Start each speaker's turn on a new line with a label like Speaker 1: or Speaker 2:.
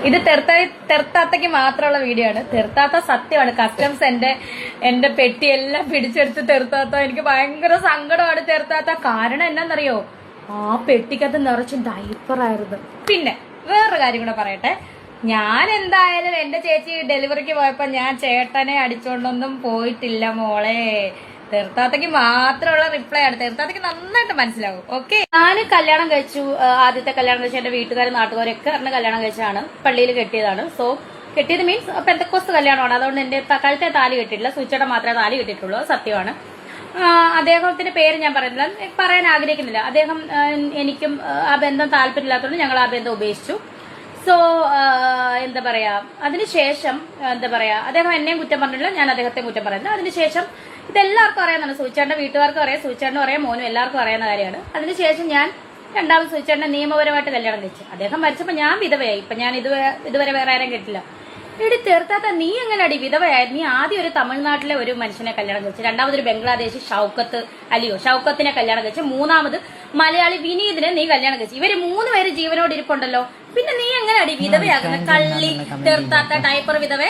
Speaker 1: ഇത് തെർത്താത്തക്ക് മാത്രമുള്ള വീഡിയോ ആണ്. തെർത്താത്ത സത്യമാണ്. കസ്റ്റംസ് എന്റെ പെട്ടിയെല്ലാം പിടിച്ചെടുത്ത് തെർത്താത്ത. എനിക്ക് ഭയങ്കര സങ്കടമാണ് തെർത്താത്ത. കാരണം എന്നാന്നറിയോ, ആ പെട്ടിക്കകത്ത് നിറച്ച് ഡൈപ്പറായിരുന്നു. പിന്നെ വേറൊരു കാര്യം കൂടെ പറയട്ടെ. ഞാൻ എന്തായാലും എന്റെ ചേച്ചി ഡെലിവറിക്ക് പോയപ്പോ ഞാൻ ചേട്ടനെ അടിച്ചോണ്ടൊന്നും പോയിട്ടില്ല മോളെ. തീർത്താത്തക്ക് മാത്രമുള്ള റിപ്ലൈ ആണ്. തീർത്താത്തക്ക് നന്നായിട്ട് മനസ്സിലാവും. ഓക്കെ, ഞാൻ കല്യാണം കഴിച്ചു. ആദ്യത്തെ കല്യാണം കഴിച്ചു എന്റെ വീട്ടുകാരും നാട്ടുകാരൊക്കെ പറഞ്ഞ കല്യാണം കഴിച്ചാണ്. പള്ളിയിൽ കെട്ടിയതാണ്. സോ കെട്ടിയത് മീൻസ് പെന്തക്കോസ്ത് കല്യാണമാണ്. അതുകൊണ്ട് എന്റെ കഴുത്തെ താലി കെട്ടിയിട്ടില്ല. സുച്ചയുടെ മാത്രമേ താലി കെട്ടിയിട്ടുള്ളൂ. സത്യമാണ്. അദ്ദേഹത്തിന്റെ പേര് ഞാൻ പറയാൻ ആഗ്രഹിക്കുന്നില്ല. അദ്ദേഹം എനിക്കും ആ ബന്ധം താല്പര്യമില്ലാത്തതുകൊണ്ട് ഞങ്ങൾ ആ ബന്ധം ഉപേക്ഷിച്ചു. സോ എന്താ പറയാ, അതിനുശേഷം എന്താ പറയാ, അദ്ദേഹം എന്നെയും കുറ്റം പറഞ്ഞില്ല, ഞാൻ അദ്ദേഹത്തെ കുറ്റം പറയുന്നത്. അതിനുശേഷം ഇതെല്ലാവർക്കും അറിയാവുന്നതാണ്. സൂചിച്ചേട്ടന്റെ വീട്ടുകാർക്കും അറിയാം, സൂചിച്ചേട്ടനും അറിയാം, മോനും എല്ലാവർക്കും അറിയാവുന്ന കാര്യമാണ്. അതിനുശേഷം ഞാൻ രണ്ടാമത് സൂചിച്ചേട്ടനെ നിയമപരമായിട്ട് കല്യാണം കഴിച്ചു. അദ്ദേഹം മരിച്ചപ്പോൾ ഞാൻ വിധവയായി. ഇപ്പൊ ഞാൻ ഇതുവരെ വേറെ ആരും കേട്ടില്ല. ഇവിടെ തീർത്താത്ത നീ എങ്ങനെ അടി വിധവയായത്? നീ ആദ്യം ഒരു തമിഴ്നാട്ടിലെ ഒരു മനുഷ്യനെ കല്യാണം കഴിച്ചു, രണ്ടാമതൊരു ബംഗ്ലാദേശി ഷൗക്കത്തിനെ കല്യാണം കഴിച്ചു, മൂന്നാമത് മലയാളി വിനീതിനെ നീ കല്യാണം കഴിച്ചു. ഇവര് 3 പേര് ജീവനോട് ഇരിപ്പുണ്ടല്ലോ. പിന്നെ നീ എങ്ങനെ അടി വിധവയാകുന്ന കള്ളി തീർത്താത്ത ഡയപ്പർ വിധവേ?